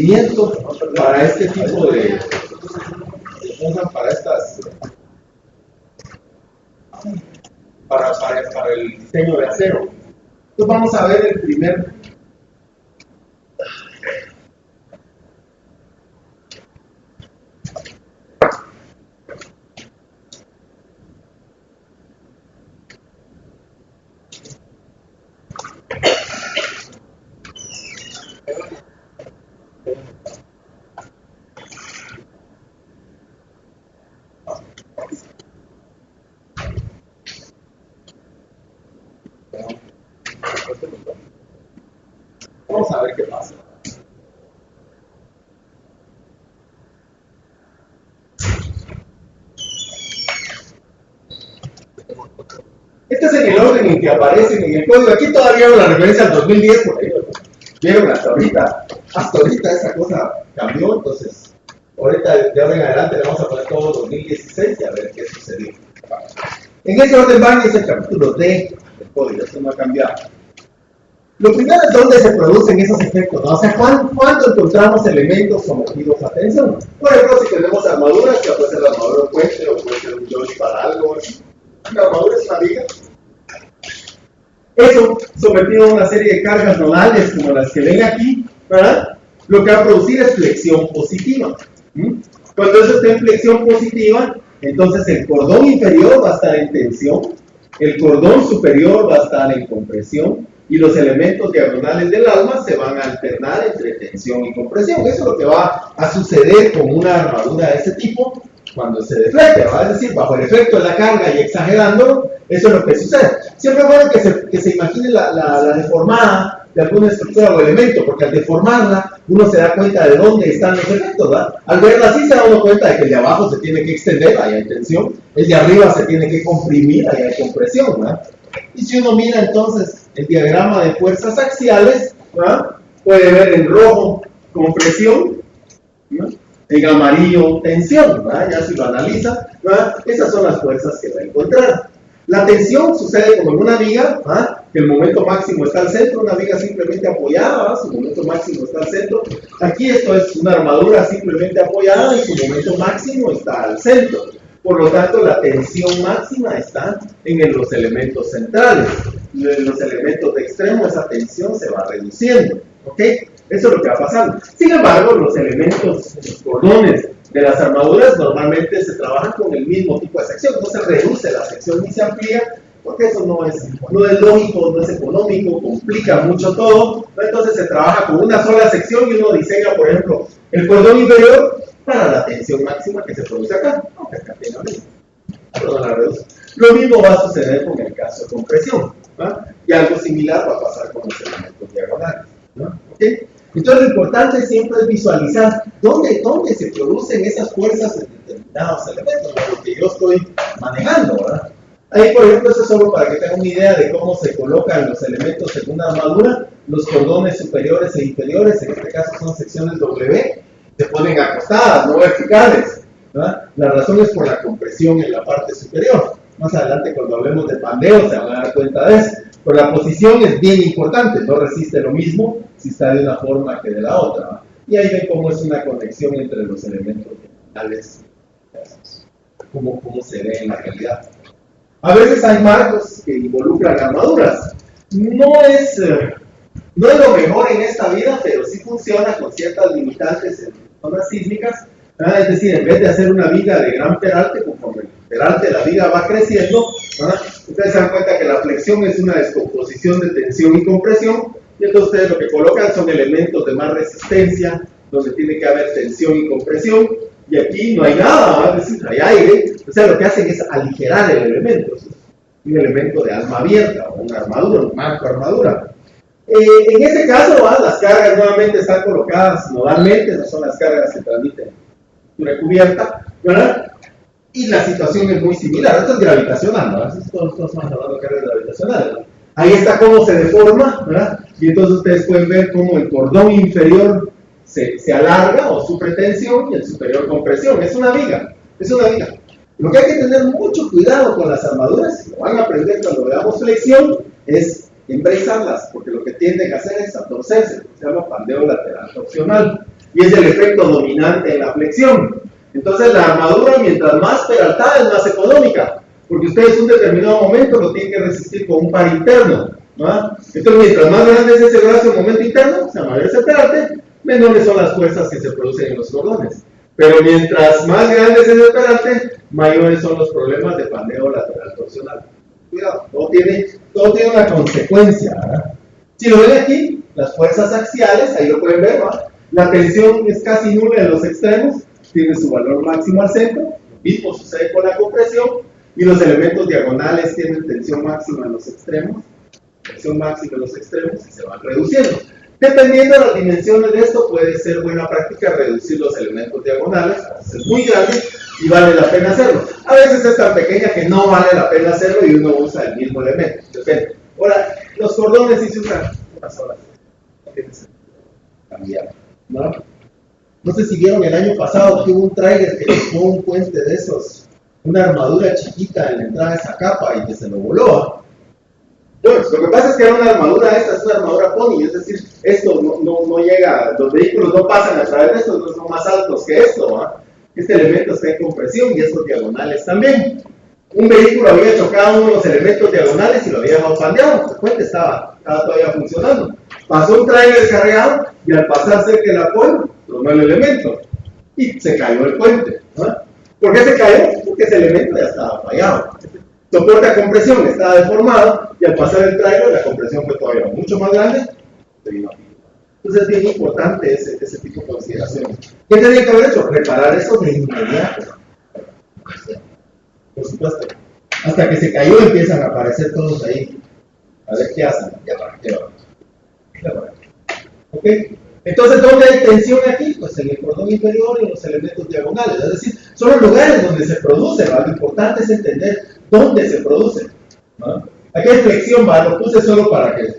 requerimiento para este tipo de cosas, para estas, para el diseño de acero. Entonces vamos a ver el primer. Vamos a ver qué pasa. Este es en el orden en que aparecen en el código. Aquí todavía hago la referencia al 2010, por ahí. Vieron hasta ahorita esa cosa cambió, entonces ahorita de ahora en adelante le vamos a poner todo 2016 y a ver qué sucedió. En ese orden van es el capítulo D del código, esto no ha cambiado. Lo primero es dónde se producen esos efectos, ¿no? O sea, ¿cuándo encontramos elementos sometidos a tensión? Por ejemplo, si tenemos armaduras, que puede ser la armadura puente o puede ser un joystick para algo. La armadura es una viga. Eso, sometido a una serie de cargas nodales como las que ven aquí, ¿verdad? Lo que va a producir es flexión positiva. Cuando eso esté en flexión positiva, entonces el cordón inferior va a estar en tensión, el cordón superior va a estar en compresión, y los elementos diagonales del alma se van a alternar entre tensión y compresión. Eso es lo que va a suceder con una armadura de ese tipo cuando se deflecte, ¿va? Es decir, bajo el efecto de la carga y exagerándolo, eso es lo que sucede. Siempre es bueno que se imagine la deformada de alguna estructura o elemento, porque al deformarla uno se da cuenta de dónde están los efectos, ¿verdad? Al verla así se da uno cuenta de que el de abajo se tiene que extender, ahí hay tensión, el de arriba se tiene que comprimir, ahí hay compresión, ¿verdad? Y si uno mira entonces el diagrama de fuerzas axiales, ¿verdad? Puede ver en rojo compresión, ¿verdad? En amarillo tensión, ¿verdad? Ya si lo analiza, ¿verdad? Esas son las fuerzas que va a encontrar. La tensión sucede como en una viga, ¿verdad? Que el momento máximo está al centro, una viga simplemente apoyada, ¿verdad? Su momento máximo está al centro. Aquí esto es una armadura simplemente apoyada y su momento máximo está al centro. Por lo tanto, la tensión máxima está en los elementos centrales. En los elementos de extremo, esa tensión se va reduciendo. ¿Ok? Eso es lo que va pasando. Sin embargo, los elementos, los cordones de las armaduras normalmente se trabajan con el mismo tipo de sección. No se reduce la sección ni se amplía, porque eso no es lógico, no es económico, complica mucho todo. Entonces se trabaja con una sola sección y uno diseña, por ejemplo, el cordón inferior para la tensión máxima que se produce acá, aunque acá tiene la misma. Pero no la reduce. Lo mismo va a suceder con el caso de compresión, ¿no? Y algo similar va a pasar con los elementos diagonales, ¿no? ¿Okay? Entonces lo importante siempre es visualizar dónde se producen esas fuerzas en determinados elementos, lo que yo estoy manejando, ¿verdad? Ahí, por ejemplo, eso es solo para que tengan una idea de cómo se colocan los elementos en una armadura. Los cordones superiores e inferiores, en este caso son secciones W, se ponen acostadas, no verticales, ¿verdad? La razón es por la compresión en la parte superior. Más adelante, cuando hablemos de pandeo, se van a dar cuenta de eso. Pero la posición es bien importante, no resiste lo mismo si está de una forma que de la otra, ¿verdad? Y ahí ven cómo es una conexión entre los elementos diagonales, cómo se ve en la realidad. A veces hay marcos que involucran armaduras. No es lo mejor en esta vida, pero sí funciona con ciertas limitantes en zonas sísmicas. Es decir, en vez de hacer una viga de gran peralte, conforme el peralte de la viga va creciendo, ustedes se dan cuenta que la flexión es una descomposición de tensión y compresión, y entonces ustedes lo que colocan son elementos de más resistencia, donde tiene que haber tensión y compresión, y aquí no hay nada, es decir, hay aire. O sea, lo que hacen es aligerar el elemento, es un elemento de alma abierta, o una armadura, un marco armadura. En ese caso, las cargas nuevamente están colocadas nodalmente, no son las cargas que transmiten recubierta, ¿verdad? Y la situación es muy similar. Esto es gravitacional, ¿no? Todos estamos hablando de cargas gravitacionales, ¿no? Ahí está cómo se deforma, ¿verdad? Y entonces ustedes pueden ver cómo el cordón inferior se alarga o sufre tensión y el superior compresión. Es una viga, es una viga. Lo que hay que tener mucho cuidado con las armaduras, lo van a aprender cuando veamos flexión, es embrezarlas, porque lo que tienden a hacer es a torcerse, se llama pandeo lateral torsional. y es el efecto dominante en la flexión. Entonces la armadura, mientras más peraltada, es más económica, porque ustedes en un determinado momento lo tienen que resistir con un par interno, ¿no? Entonces mientras más grande es ese brazo en el momento interno, o sea, mayor es el peralte, menores son las fuerzas que se producen en los cordones. Pero mientras más grande es ese peralte, mayores son los problemas de pandeo lateral torsional. Cuidado, todo tiene una consecuencia, ¿verdad? Si lo ven aquí, las fuerzas axiales, ahí lo pueden ver, ¿verdad? La tensión es casi nula en los extremos, tiene su valor máximo al centro, lo mismo sucede con la compresión, y los elementos diagonales tienen tensión máxima en los extremos, tensión máxima en los extremos, y se van reduciendo. Dependiendo de las dimensiones de esto, puede ser buena práctica reducir los elementos diagonales, a veces es muy grande y vale la pena hacerlo. A veces es tan pequeña que no vale la pena hacerlo y uno usa el mismo elemento, depende. Ahora, los cordones sí se usan unas horas, cambiar, ¿no? No sé si vieron el año pasado que hubo un tráiler que dejó un puente de esos, una armadura chiquita en la entrada de esa capa y que se lo voló. Bueno, lo que pasa es que era una armadura, esta es una armadura pony, es decir, esto no llega, los vehículos no pasan a través de esto, no son más altos que esto, ¿eh? Este elemento está en compresión y estos diagonales también. Un vehículo había chocado uno de los elementos diagonales y lo había dejado pandeado, el puente estaba todavía funcionando. Pasó un tráiler cargado y al pasar cerca del apoyo, tomó el elemento y se cayó el puente, ¿no? ¿Por qué se cayó? Porque ese elemento ya estaba fallado. Soporte a compresión estaba deformado y al pasar el tráiler la compresión fue todavía mucho más grande. Entonces es bien importante ese tipo de consideraciones. ¿Qué tenía que haber hecho? Reparar eso de inmediato. Por supuesto. Hasta que se cayó empiezan a aparecer todos ahí. A ver qué hacen. Ya para qué va. ¿Ok? Entonces, ¿dónde hay tensión aquí? Pues en el cordón inferior y en los elementos diagonales. Es decir, son los lugares donde se produce, ¿va? Lo importante es entender dónde se produce, ¿no? Aquí hay flexión, ¿va? Lo puse solo para que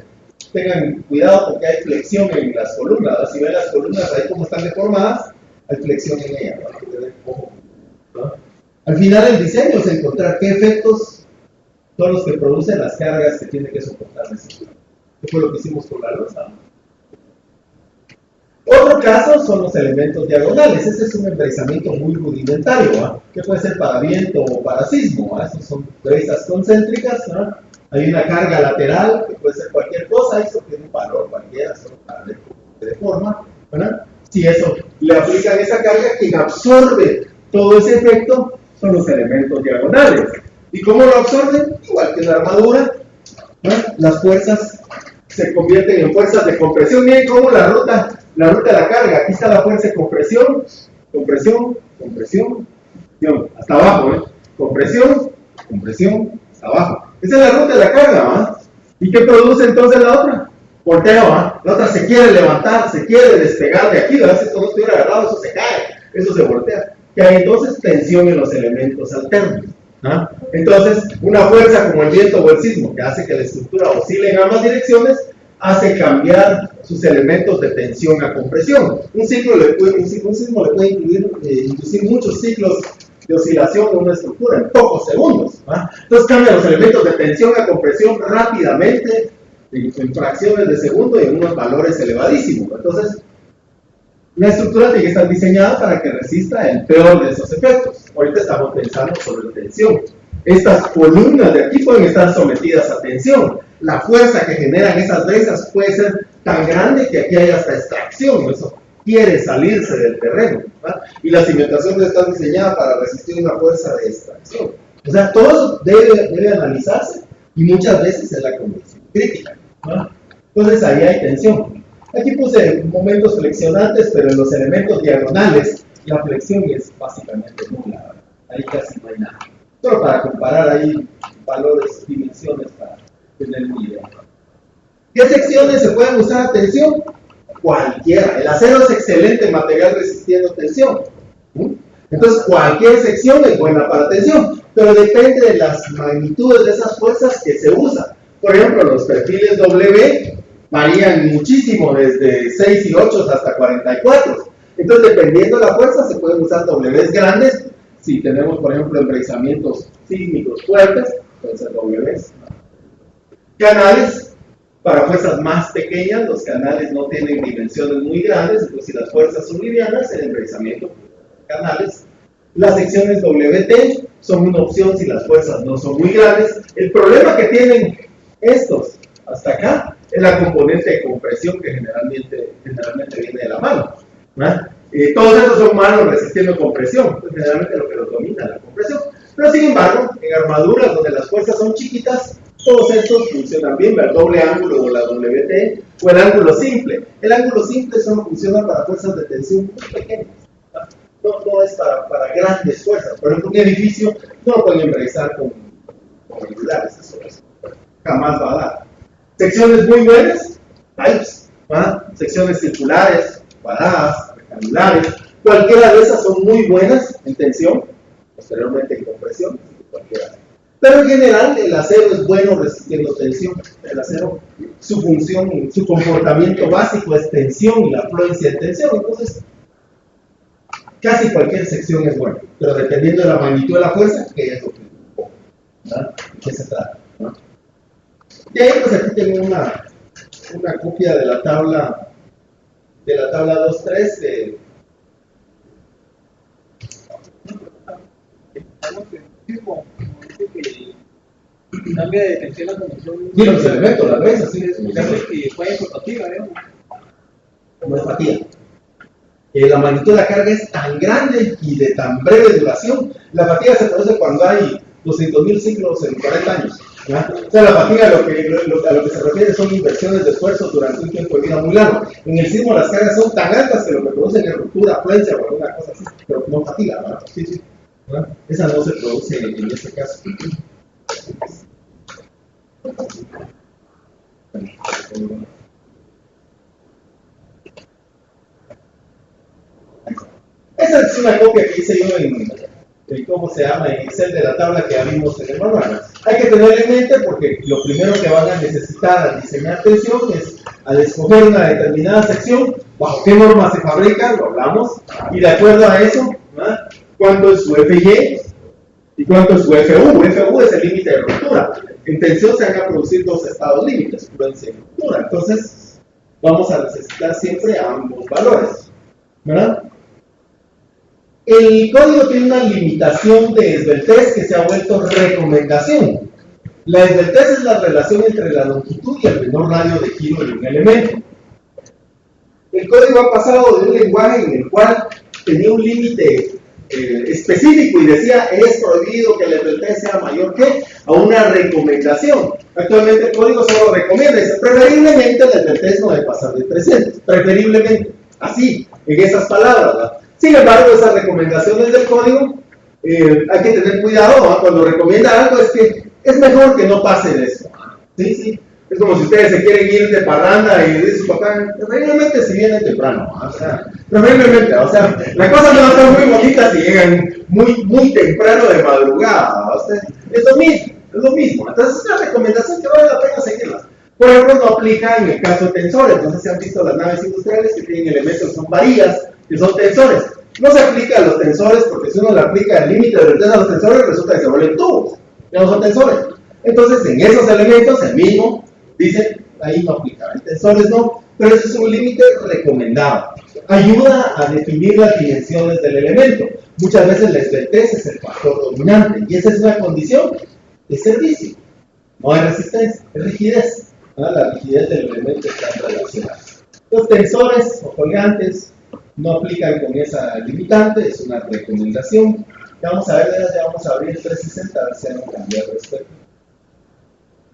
tengan cuidado porque hay flexión en las columnas, ¿va? Si ven las columnas ahí como están deformadas, hay flexión en ellas, ¿no? Al final el diseño es encontrar qué efectos son los que producen las cargas que tiene que soportar la estructura. ¿Qué fue lo que hicimos con la losa? Otro caso son los elementos diagonales. Ese es un embrezamiento muy rudimentario, ¿eh? Que puede ser para viento o para sismo, ¿eh? Esas son brezas concéntricas, ¿eh? Hay una carga lateral que puede ser cualquier cosa, eso tiene un valor cualquiera, solo para ver cómo se deforma, ¿verdad? Si eso le aplican esa carga, quien absorbe todo ese efecto son los elementos diagonales. ¿Y cómo lo absorben? Igual que la armadura, ¿no? Las fuerzas se convierten en fuerzas de compresión. Miren cómo la ruta de la carga, aquí está la fuerza de compresión, hasta abajo, ¿eh? Compresión, hasta abajo. Esa es la ruta de la carga, ¿va? ¿Y qué produce entonces la otra? Volteo, ¿va? La otra se quiere levantar, se quiere despegar de aquí, ¿verdad? Si esto no estuviera agarrado, eso se cae, eso se voltea. Que hay entonces tensión en los elementos alternos, ¿ah? Entonces, una fuerza como el viento o el sismo, que hace que la estructura oscile en ambas direcciones, hace cambiar sus elementos de tensión a compresión. Un sismo le puede inducir muchos ciclos de oscilación de una estructura en pocos segundos, ¿va? Entonces cambia los elementos de tensión a compresión rápidamente, en fracciones de segundo y en unos valores elevadísimos. Entonces, la estructura tiene que estar diseñada para que resista el peor de esos efectos. Ahorita estamos pensando sobre tensión. Estas columnas de aquí pueden estar sometidas a tensión. La fuerza que generan esas brezas puede ser tan grande que aquí hay hasta extracción. Eso quiere salirse del terreno, ¿verdad? Y la cimentación debe estar diseñada para resistir una fuerza de extracción. O sea, todo eso debe analizarse y muchas veces es la condición crítica, ¿verdad? Entonces ahí hay tensión. Aquí puse momentos flexionantes, pero en los elementos diagonales la flexión es básicamente nula, ¿verdad? Ahí casi no hay nada. Solo para comparar ahí valores, dimensiones, para tener una idea. ¿Qué secciones se pueden usar a tensión? Cualquiera. El acero es excelente material resistiendo tensión. Entonces, cualquier sección es buena para tensión, pero depende de las magnitudes de esas fuerzas que se usan. Por ejemplo, los perfiles W varían muchísimo, desde 6 y 8 hasta 44. Entonces, dependiendo de la fuerza, se pueden usar Ws grandes. Si tenemos, por ejemplo, embrezamientos sísmicos fuertes, pueden ser Ws. Canales, Para fuerzas más pequeñas, los canales no tienen dimensiones muy grandes, entonces si las fuerzas son livianas, el enraizamiento de canales. Las secciones WT son una opción si las fuerzas no son muy grandes. El problema que tienen estos hasta acá es la componente de compresión que generalmente viene de la mano, ¿verdad? Todos estos son malos resistiendo compresión, pues generalmente lo que los domina es la compresión. Pero sin embargo, en armaduras donde las fuerzas son chiquitas, todos estos funcionan bien, el doble ángulo o la WT o el ángulo simple. El ángulo simple solo funciona para fuerzas de tensión muy pequeñas. No es para grandes fuerzas. Por ejemplo, un edificio no lo pueden enraizar con regulares, eso jamás va a dar. Secciones muy buenas, pipes, secciones circulares, cuadradas, rectangulares, cualquiera de esas son muy buenas en tensión, posteriormente en compresión, cualquiera. Pero en general el acero es bueno resistiendo tensión. El acero, su función, su comportamiento básico es tensión y la afluencia de tensión. Entonces, casi cualquier sección es buena, pero dependiendo de la magnitud de la fuerza, que es lo que ¿qué se trata? ¿No? Y ahí pues aquí tengo una copia de la tabla 2.3 de cambia de tensión la conducción. Sí, los elementos, las veces, sí, es y fue portativa, ¿no? como es fatiga. La magnitud de la carga es tan grande y de tan breve duración. La fatiga se produce cuando hay 200.000 ciclos en 40 años. ¿Ya? O sea, la fatiga a lo que se refiere son inversiones de esfuerzo durante un tiempo de vida muy largo. En el sismo las cargas son tan altas que lo que producen es ruptura, afluencia o alguna cosa así, pero no fatiga, ¿verdad? Sí. ¿Verdad? Esa no se produce en este caso. Esa es una copia que hice yo en ¿cómo se llama? En Excel de la tabla que ya vimos en el manual. Hay que tenerlo en mente porque lo primero que van a necesitar al diseñar tensión es al escoger una determinada sección, bajo qué norma se fabrica, lo hablamos, y de acuerdo a eso, ¿verdad? ¿Cuánto es su FY y cuánto es su FU? FU es el límite de ruptura. En tensión se van a producir dos estados límites, fluencia y ruptura. Entonces, vamos a necesitar siempre ambos valores, ¿verdad? El código tiene una limitación de esbeltez que se ha vuelto recomendación. La esbeltez es la relación entre la longitud y el menor radio de giro de un elemento. El código ha pasado de un lenguaje en el cual tenía un límite específico y decía es prohibido que la esbeltez sea mayor que, a una recomendación. Actualmente el código solo recomienda, dice, preferiblemente la esbeltez no debe pasar de 300, preferiblemente, así, en esas palabras, ¿verdad? Sin embargo, esas recomendaciones del código, hay que tener cuidado, ¿no? Cuando recomienda algo es que es mejor que no pase de eso. Sí. Es como si ustedes se quieren ir de parranda y dice su papá, preferiblemente si vienen temprano, o sea, preferiblemente, o sea, la cosa no va a estar muy bonita si llegan muy temprano de madrugada, o sea, es lo mismo. Entonces es una recomendación que vale la pena seguirla. Por ejemplo, no aplica en el caso de tensores. No sé si han visto las naves industriales que tienen elementos que son varillas, que son tensores. No se aplica a los tensores porque si uno le aplica el límite de vertedad a los tensores, resulta que se vuelven tubos. Ya no son tensores. Entonces, en esos elementos, el mismo dice, ahí no aplica. En tensores no, pero ese es un límite recomendado. Ayuda a definir las dimensiones del elemento. Muchas veces la esbeltez es el factor dominante y esa es una condición de servicio. No hay resistencia, es rigidez. La rigidez del elemento está relacionada. Los tensores o colgantes no aplican con esa limitante, es una recomendación. Ya vamos a ver, ya vamos a abrir el 360 a ver si han cambiado respecto.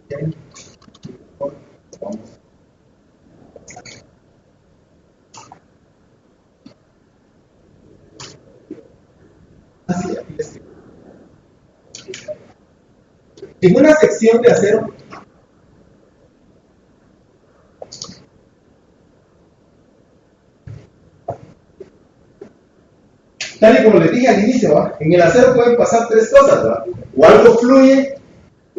Bien. Vamos. Así, aquí les digo. En una sección de acero, tal y como les dije al inicio, ¿va? En el acero pueden pasar tres cosas, ¿va? O algo fluye,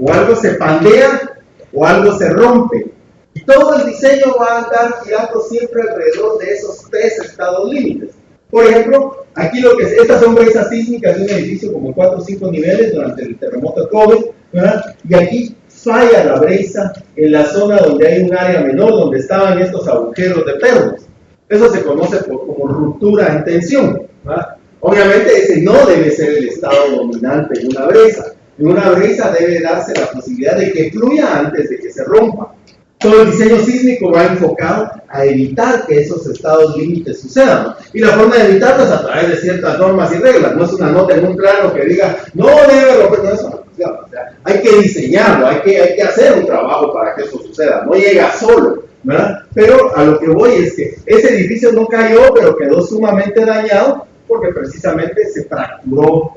o algo se pandea, o algo se rompe. Y todo el diseño va a andar girando siempre alrededor de esos tres estados límites. Por ejemplo, aquí estas son brisas sísmicas de un edificio como 4 o 5 niveles durante el terremoto de COVID, ¿verdad? Y aquí falla la brisa en la zona donde hay un área menor, donde estaban estos agujeros de pernos. Eso se conoce como ruptura en tensión, ¿verdad? Obviamente ese no debe ser el estado dominante en una brisa. En una brisa debe darse la posibilidad de que fluya antes de que se rompa. Todo el diseño sísmico va enfocado a evitar que esos estados límites sucedan. Y la forma de evitarlo es a través de ciertas normas y reglas. No es una nota en un plano que diga, no debe romper, no, eso no funciona. O sea, hay que diseñarlo, hay que hacer un trabajo para que eso suceda. No llega solo, ¿verdad? Pero a lo que voy es que ese edificio no cayó, pero quedó sumamente dañado porque precisamente se fracturó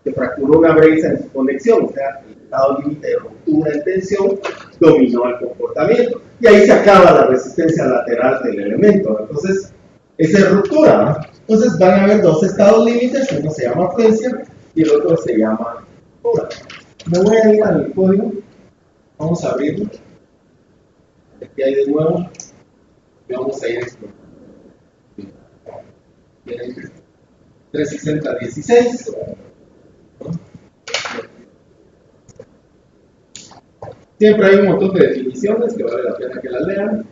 una brecha en su conexión, o sea, el estado límite de ruptura en tensión dominó el comportamiento. Y ahí se acaba la resistencia lateral del elemento. Entonces, esa es ruptura, ¿no? Entonces van a haber dos estados límites, uno se llama fluencia y el otro se llama ruptura. Me voy a ir al código, vamos a abrirlo. Aquí hay de nuevo, y vamos a ir explorando. 360.16. Siempre hay un montón de definiciones que vale la pena que las lean.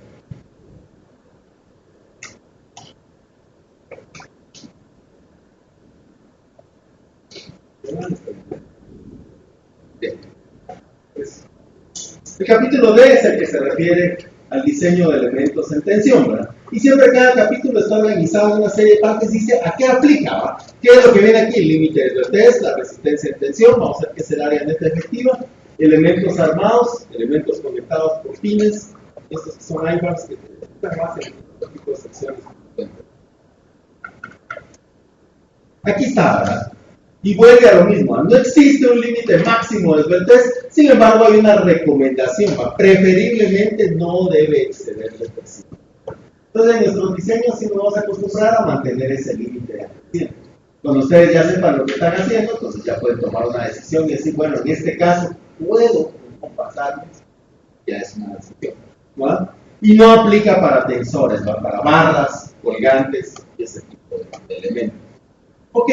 Bien. Pues, el capítulo D es el que se refiere al diseño de elementos en tensión, ¿verdad? Y siempre cada capítulo está organizado en una serie de partes y dice a qué aplica, ¿verdad? ¿Qué es lo que viene aquí? El límite de test, la resistencia en tensión, vamos a ver qué es el área neta efectiva, elementos armados, elementos conectados por pines, estos que son IBARs que están más en este tipo de secciones. Aquí está, ¿verdad? Y vuelve a lo mismo, no existe un límite máximo de test, sin embargo hay una recomendación, ¿verdad? Preferiblemente no debe exceder el test. Entonces en nuestros diseños sí nos vamos a acostumbrar a mantener ese límite de atención. Cuando ustedes ya sepan lo que están haciendo, entonces ya pueden tomar una decisión y decir, bueno, en este caso puedo compasarme, ya es una decisión, ¿no? Y no aplica para tensores, ¿no? Para barras, colgantes y ese tipo de elementos. Ok,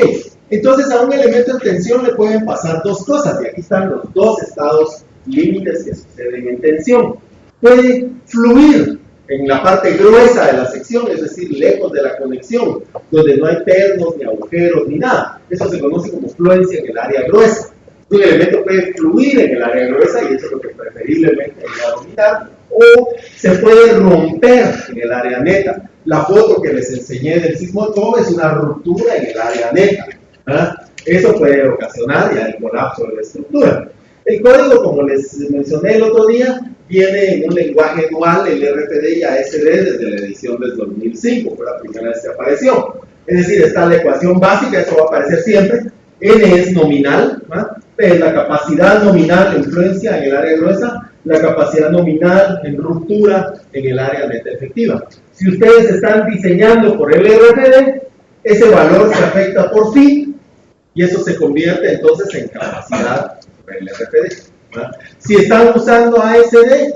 entonces a un elemento en tensión le pueden pasar dos cosas, y aquí están los dos estados límites que suceden en tensión. Puede fluir en la parte gruesa de la sección, es decir, lejos de la conexión, donde no hay pernos, ni agujeros, ni nada. Eso se conoce como fluencia en el área gruesa. Un elemento puede fluir en el área gruesa, y eso es lo que preferiblemente hay que dominar, o se puede romper en el área neta. La foto que les enseñé del sismógrafo es una ruptura en el área neta, ¿verdad? Eso puede ocasionar ya el colapso de la estructura. El código, como les mencioné el otro día, viene en un lenguaje dual, el RFD y ASD, desde la edición del 2005, fue la primera vez que apareció. Es decir, está la ecuación básica, eso va a aparecer siempre. N es nominal, ¿verdad? Es la capacidad nominal de influencia en el área gruesa, la capacidad nominal en ruptura en el área neta efectiva. Si ustedes están diseñando por el RFD, ese valor se afecta por phi, y eso se convierte entonces en capacidad por el RFD. ¿Verdad? Si están usando ASD,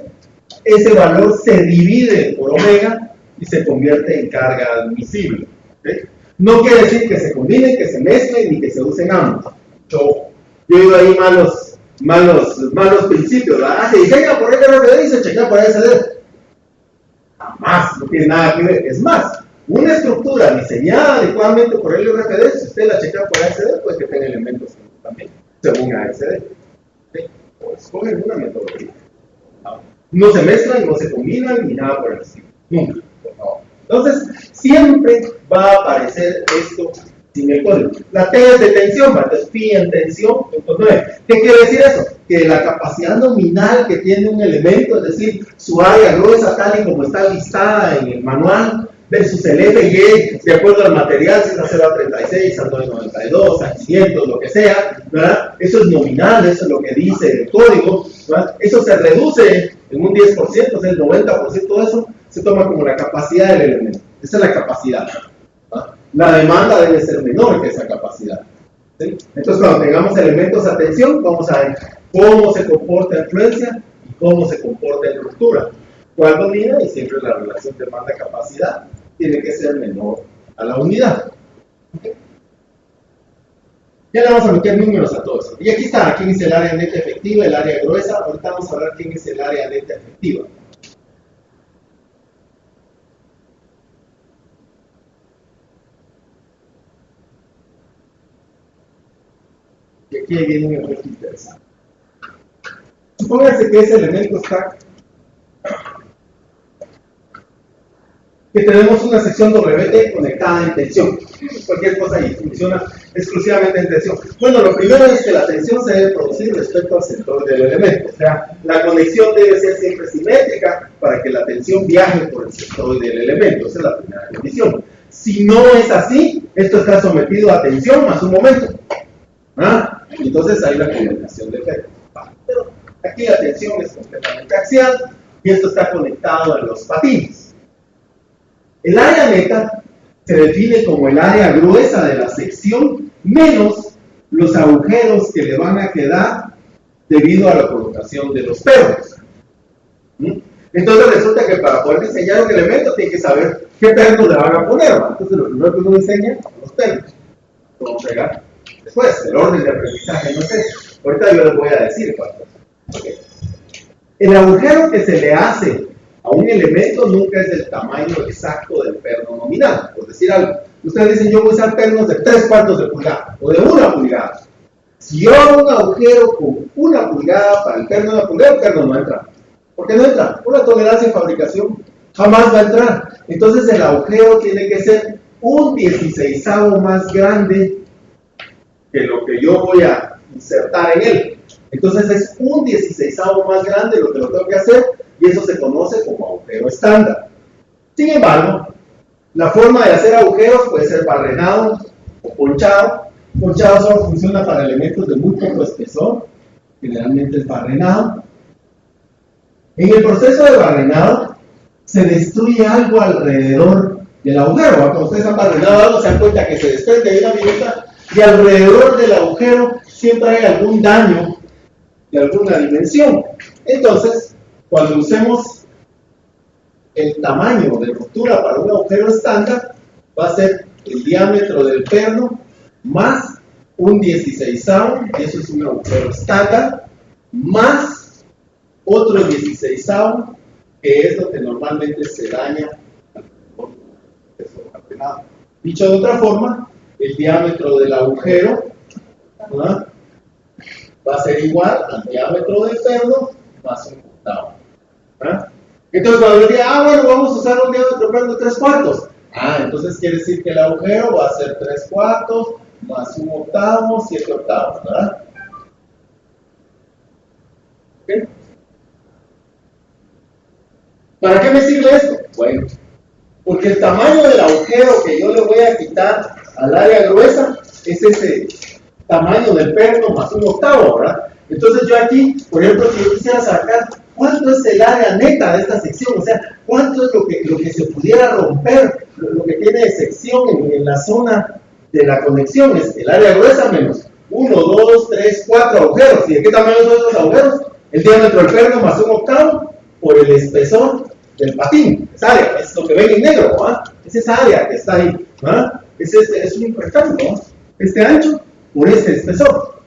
ese valor se divide por omega y se convierte en carga admisible. ¿Okay? No quiere decir que se combinen, que se mezclen ni que se usen ambos. Yo he oído ahí malos principios. ¿Verdad? Se diseña por el RFD y se chequea por ASD. Jamás, no tiene nada que ver. Es más, una estructura diseñada adecuadamente por el RFD, si usted la chequea por ASD, pues que tenga elementos también, según ASD. ¿Sí? O escogen una metodología. No se mezclan, no se combinan, ni nada por el estilo. Nunca, por favor. Entonces, siempre va a aparecer esto sin el código. La T es de tensión, entonces phi en tensión, punto 9. ¿Qué quiere decir eso? Que la capacidad nominal que tiene un elemento, es decir, su área gruesa tal y como está listada en el manual, versus el FY, de acuerdo al material, si es a 0.36, a 9.92, a 500, lo que sea, ¿verdad? Eso es nominal, eso es lo que dice el código, ¿verdad? Eso se reduce en un 10%, o sea, el 90% de eso se toma como la capacidad del elemento. Esa es la capacidad, ¿verdad? La demanda debe ser menor que esa capacidad, ¿sí? Entonces, cuando tengamos elementos a tensión, vamos a ver cómo se comporta en fluencia y cómo se comporta en ruptura. ¿Cuál domina? Y siempre la relación demanda-capacidad tiene que ser menor a la unidad. ¿Okay? Ya le vamos a meter números a todo eso. Y aquí está, quién es el área neta efectiva, el área gruesa. Ahorita vamos a hablar quién es el área neta efectiva. Y aquí viene un efecto interesante. Supóngase que ese elemento está, que tenemos una sección WT conectada en tensión. Cualquier cosa ahí funciona exclusivamente en tensión. Bueno, lo primero es que la tensión se debe producir respecto al sector del elemento. O sea, la conexión debe ser siempre simétrica para que la tensión viaje por el sector del elemento. Esa es la primera condición. Si no es así, esto está sometido a tensión más un momento. ¿Ah? Entonces hay la combinación de efectos. Pero aquí la tensión es completamente axial y esto está conectado en los patines. El área neta se define como el área gruesa de la sección menos los agujeros que le van a quedar debido a la colocación de los pernos. Entonces resulta que para poder diseñar un elemento tiene que saber qué pernos le van a poner. Entonces lo primero que uno enseña son los pernos. Vamos a llegar después, el orden de aprendizaje no es eso. Ahorita yo les voy a decir cuántos. Okay. El agujero que se le hace a un elemento nunca es del tamaño exacto del perno nominal. Por decir algo, ustedes dicen yo voy a usar pernos de 3/4 de pulgada o de 1 pulgada. Si yo hago un agujero con 1 pulgada para el perno de 1 pulgada, el perno no entra. ¿Por qué no entra? Por la tolerancia de fabricación jamás va a entrar. Entonces el agujero tiene que ser un 16avo más grande que lo que yo voy a insertar en él. Entonces es un 16avo más grande lo que lo tengo que hacer y eso se conoce como agujero estándar. Sin embargo, la forma de hacer agujeros puede ser barrenado o ponchado. Ponchado solo funciona para elementos de muy poco espesor, generalmente es barrenado. En el proceso de barrenado se destruye algo alrededor del agujero. Cuando ustedes han barrenado algo se dan cuenta que se desprende de una viruta y alrededor del agujero siempre hay algún daño de alguna dimensión. Entonces, cuando usemos el tamaño de ruptura para un agujero estándar, va a ser el diámetro del perno más un 16avo, y eso es un agujero estándar, más otro 16avo, que es lo que normalmente se daña al barrenado. Dicho de otra forma, el diámetro del agujero, ¿no?, va a ser igual al diámetro del perno más un octavo. Entonces cuando yo diga, bueno, vamos a usar un diámetro perno de 3/4. Entonces quiere decir que el agujero va a ser 3/4 más un octavo, 7 octavos, ¿verdad? ¿Okay? ¿Para qué me sirve esto? Bueno, porque el tamaño del agujero que yo le voy a quitar al área gruesa es ese tamaño del perno más un octavo, ¿verdad? Entonces yo aquí, por ejemplo, si yo quisiera sacar cuánto es el área neta de esta sección, o sea, cuánto es lo que se pudiera romper, lo que tiene de sección en la zona de la conexión, es el área gruesa menos 1, 2, 3, 4 agujeros. ¿Y de qué tamaño son esos agujeros? El diámetro del perno más un octavo por el espesor del patín. Esa área, es lo que ven en negro, ¿ah? Es esa área que está ahí, ¿ah? Es un rectángulo, ¿no? Este ancho por este espesor,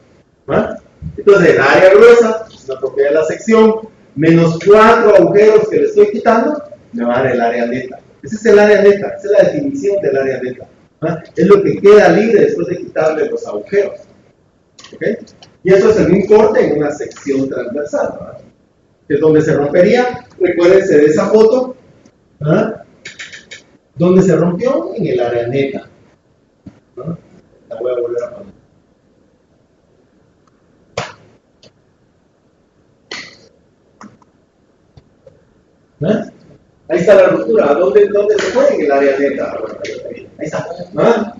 ¿ah? Entonces el área gruesa es una propiedad de la sección menos 4 agujeros que le estoy quitando, me va a dar el área neta. Ese es el área neta, esa es la definición del área neta, ¿ah? Es lo que queda libre después de quitarle los agujeros, ¿okay? Y eso es en un corte en una sección transversal, ¿verdad? Que es donde se rompería. Recuérdense de esa foto, ¿ah? Donde se rompió en el área neta, ¿ah? La voy a volver a poner. ¿Ah? Ahí está la ruptura. ¿Dónde se fue? En el área neta. Ahí está. ¿Ah?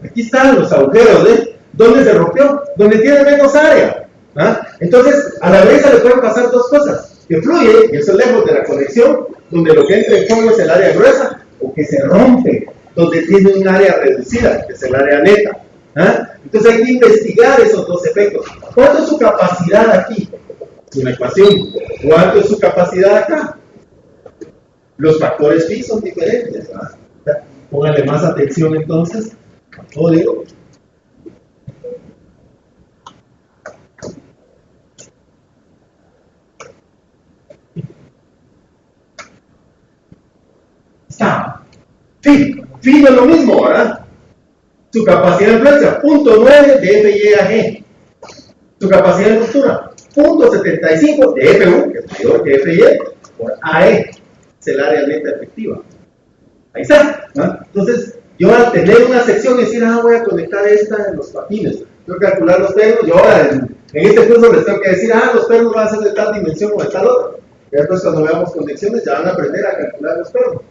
Aquí están los agujeros, ¿eh? ¿Dónde se rompió? Donde tiene menos área. ¿Ah? Entonces, a la gruesa le pueden pasar dos cosas: que fluye, y eso es lejos de la conexión, donde lo que entra en juego es el área gruesa, o que se rompe, donde tiene un área reducida, que es el área neta. ¿Ah? Entonces hay que investigar esos dos efectos. ¿Cuánto es su capacidad aquí? Una ecuación. ¿Cuánto es su capacidad acá? Los factores phi son diferentes, ¿verdad? Póngale más atención entonces al código. Phi no es lo mismo, ¿verdad? Su capacidad de influencia, 0.9 de FY a G. Su capacidad de ruptura, 0.75 de FU, que es mayor que FY, por AE. Es el área neta efectiva. Ahí está, ¿no? Entonces, yo al tener una sección y decir, voy a conectar esta en los patines, tengo que calcular los pernos, yo ahora en este curso les tengo que decir, los pernos van a ser de tal dimensión o de tal otra. Y después cuando veamos conexiones ya van a aprender a calcular los pernos.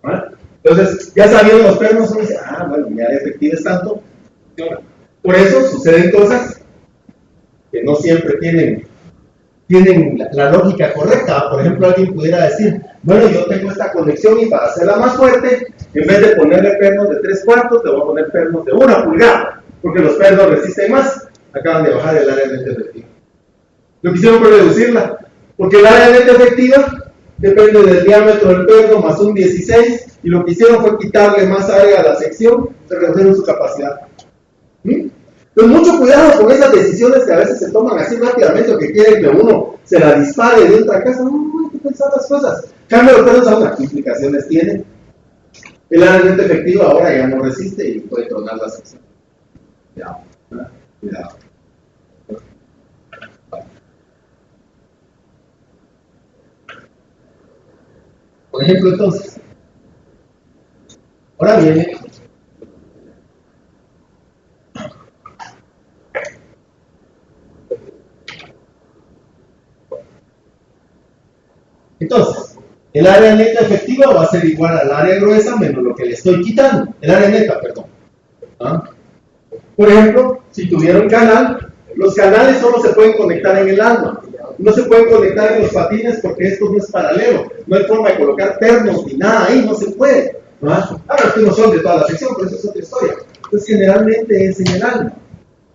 ¿Ah? Entonces, ya sabiendo los pernos, uno dice, bueno, mi área efectiva es tanto. Por eso suceden cosas que no siempre tienen la lógica correcta. Por ejemplo, alguien pudiera decir, bueno, yo tengo esta conexión y para hacerla más fuerte, en vez de ponerle pernos de 3/4, te voy a poner pernos de 1 pulgada, porque los pernos resisten más. Acaban de bajar el área neta efectiva. Lo que hicieron fue reducirla, porque el área neta efectiva depende del diámetro del perno más un 16, y lo que hicieron fue quitarle más área a la sección, se redujeron su capacidad. Entonces, mucho cuidado con esas decisiones que a veces se toman así rápidamente, o que quieren que uno se la dispare de otra casa. No, hay que pensar las cosas. Cambio los pernos ahora, ¿qué implicaciones tiene? El área neta efectiva ahora ya no resiste y puede tronar la sección. Cuidado, ¿verdad? Cuidado. Por ejemplo, entonces, ahora viene entonces, el área neta efectiva va a ser igual al área gruesa menos lo que le estoy quitando, el área neta, perdón. Por ejemplo, si tuviera un canal, los canales solo se pueden conectar en el alma. No se pueden conectar en los patines porque esto no es paralelo. No hay forma de colocar pernos ni nada ahí, no se puede. Ahora, que no son de toda la sección, pero eso es otra historia. Entonces, generalmente es en el alma.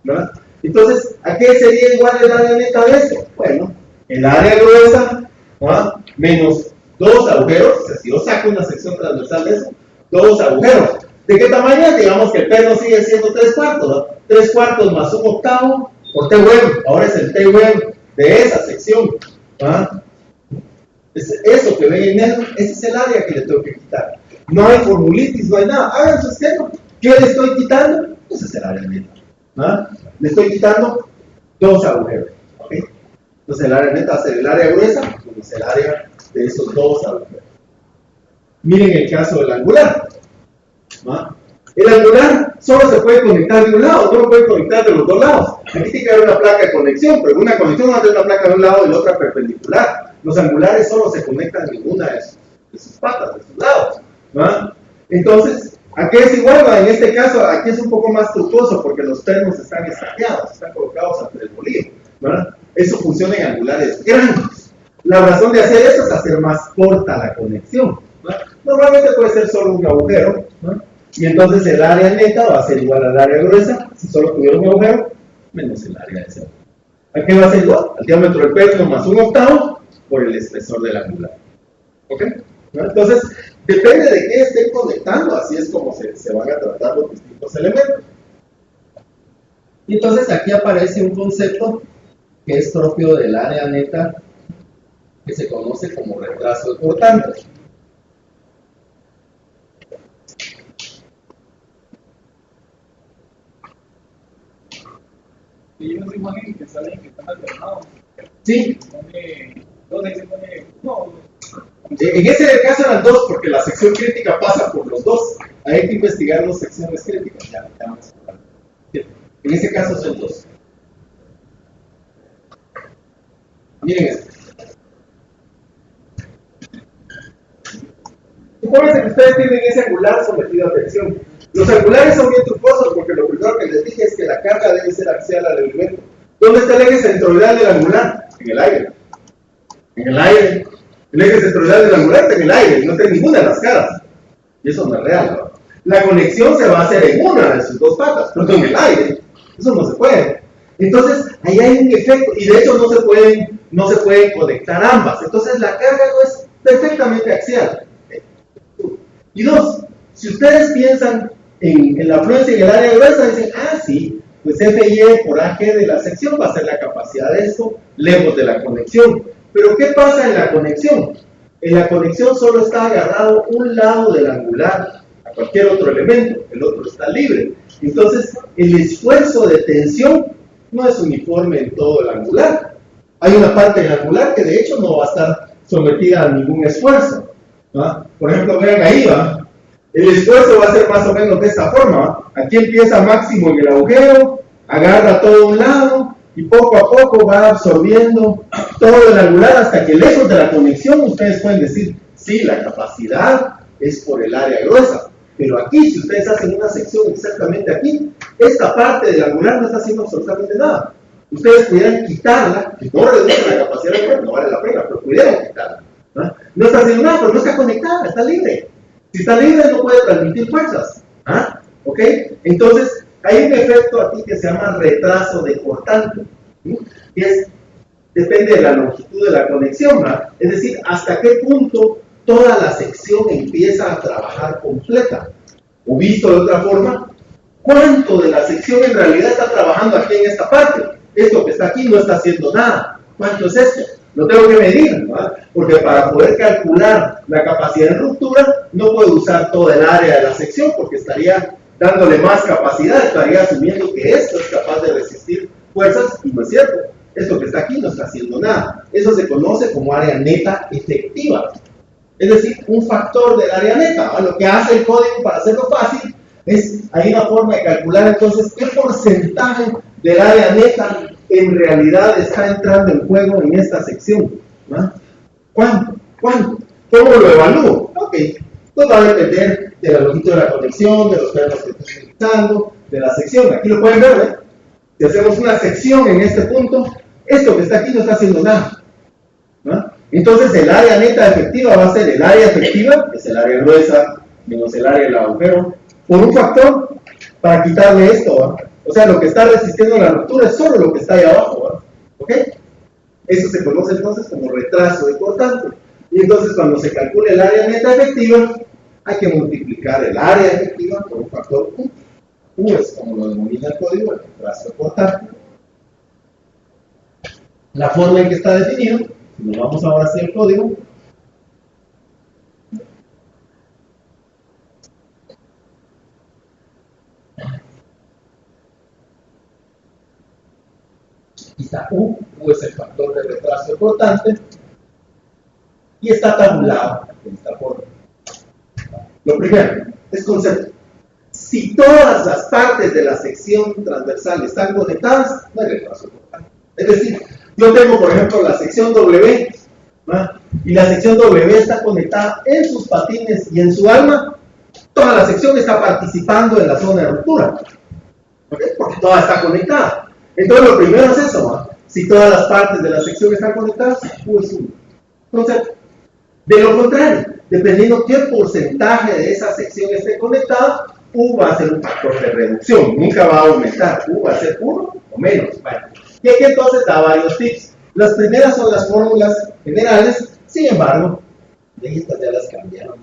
¿Verdad? Entonces, ¿a qué sería igual el área neta de esto? Bueno, el área gruesa menos 2 agujeros. O sea, si yo saco una sección transversal de eso, 2 agujeros. ¿De qué tamaño? Digamos que el perno sigue siendo 3/4, ¿no? 3/4 más 1/8 por T web. Ahora es el T web de esa sección. Eso que ven en negro, ese es el área que le tengo que quitar. No hay formulitis, no hay nada. Hagan su esquema. ¿Qué le estoy quitando? Ese es el área neta. Le estoy quitando 2 agujeros. ¿Okay? Entonces el área neta va a ser el área gruesa menos el área de esos 2 agujeros. Miren el caso del angular. El angular solo se puede conectar de un lado, no lo puede conectar de los dos lados. Aquí tiene que haber una placa de conexión, pero una conexión va a tener una placa de un lado y la otra perpendicular. Los angulares solo se conectan en una de sus patas, de sus lados. Entonces, ¿a qué es igual? En este caso, aquí es un poco más trucoso porque los pernos están estaqueados, están colocados ante el bolillo. Eso funciona en angulares grandes. La razón de hacer eso es hacer más corta la conexión. Normalmente puede ser solo un agujero, y entonces el área neta va a ser igual al área gruesa, si solo tuviera un agujero, menos el área de cero. ¿A qué va a ser igual? Al diámetro del perno más 1/8 por el espesor del angular. ¿Ok? Entonces, depende de qué estén conectando, así es como se van a tratar los distintos elementos. Y entonces aquí aparece un concepto que es propio del área neta, que se conoce como retraso de cortantes. Y unos imágenes que salen que están alternados. Sí. ¿Dónde se pone uno? En ese caso eran 2, porque la sección crítica pasa por los 2. Hay que investigar las secciones críticas. Ya vamos a hablar. En ese caso son 2. Miren esto. Supónganse que ustedes tienen ese angular sometido a tensión. Los angulares son bien trucosos porque lo primero que les dije es que la carga debe ser axial al elemento. ¿Dónde está el eje centroidal del angular? En el aire. En el aire. El eje centroidal del angular está en el aire y no está en ninguna de las caras. Y eso no es real, ¿no? La conexión se va a hacer en una de sus 2 patas, pero en el aire. Eso no se puede. Entonces, ahí hay un efecto, y de hecho no se pueden conectar ambas. Entonces, la carga no es perfectamente axial. Y 2, si ustedes piensan en la afluencia en el área gruesa, dicen, sí, pues FY por AG de la sección va a ser la capacidad de esto, lejos de la conexión. Pero ¿qué pasa en la conexión? En la conexión solo está agarrado un lado del angular cualquier otro elemento, el otro está libre. Entonces, el esfuerzo de tensión no es uniforme en todo el angular. Hay una parte del angular que de hecho no va a estar sometida a ningún esfuerzo, ¿va? Por ejemplo, vean ahí, ¿va? El esfuerzo va a ser más o menos de esta forma, ¿va? Aquí empieza máximo en el agujero, agarra todo un lado y poco a poco va absorbiendo todo el angular hasta que lejos de la conexión ustedes pueden decir, sí, la capacidad es por el área gruesa, pero aquí, si ustedes hacen una sección exactamente aquí, esta parte del angular no está haciendo absolutamente nada. Ustedes pudieran quitarla, que no reduce la capacidad del cuerpo, no vale la pena, pero pudieran quitarla, ¿no? No está haciendo nada, pero no está conectada, está libre. Si está libre, no puede transmitir fuerzas, ¿ah? ¿Ok? Entonces, hay un efecto aquí que se llama retraso de cortante, ¿sí? Que depende de la longitud de la conexión, ¿verdad? Es decir, hasta qué punto toda la sección empieza a trabajar completa. O visto de otra forma, ¿cuánto de la sección en realidad está trabajando aquí en esta parte? Esto que está aquí no está haciendo nada. ¿Cuánto es esto? Lo tengo que medir, ¿verdad? Porque para poder calcular la capacidad de ruptura, no puedo usar toda el área de la sección porque estaría dándole más capacidad, estaría asumiendo que esto es capaz de resistir fuerzas, y no es cierto. Esto que está aquí no está haciendo nada. Eso se conoce como área neta efectiva. Es decir, un factor del área neta, ¿verdad? Lo que hace el código para hacerlo fácil es, hay una forma de calcular entonces qué porcentaje del área neta en realidad está entrando en juego en esta sección, ¿verdad? ¿Cuánto? ¿Cuánto? ¿Cómo lo evalúo? Ok, pues va a depender de la longitud de la conexión, de los términos que estoy utilizando, de la sección. Aquí lo pueden ver, ¿eh? Si hacemos una sección en este punto, esto que está aquí no está haciendo nada, ¿no? Entonces el área neta efectiva va a ser el área efectiva, que es el área gruesa, menos el área del agujero, por un factor para quitarle esto, ¿va? O sea, lo que está resistiendo la ruptura es solo lo que está ahí abajo, ¿va? ¿Ok? Eso se conoce entonces como retraso de cortante. Y entonces cuando se calcula el área neta efectiva, hay que multiplicar el área efectiva por un factor U. U es como lo denomina el código, el retraso de cortante. La forma en que está definido, si nos vamos ahora hacia el código, aquí está U es el factor de retraso cortante, y está tabulado de esta forma. Lo primero es concepto. Si todas las partes de la sección transversal están conectadas, no hay retraso cortante. Es decir, yo tengo, por ejemplo, la sección W, ¿no? Y la sección W está conectada en sus patines y en su alma, toda la sección está participando en la zona de ruptura, ¿okay? Porque toda está conectada. Entonces, lo primero es eso, ¿no? Si todas las partes de la sección están conectadas, U es 1. Entonces, de lo contrario, dependiendo qué porcentaje de esa sección esté conectada, U va a ser un factor de reducción, nunca va a aumentar, U va a ser 1 o menos. Bueno, y aquí entonces da varios tips. Las primeras son las fórmulas generales, sin embargo, de estas ya las cambiaron.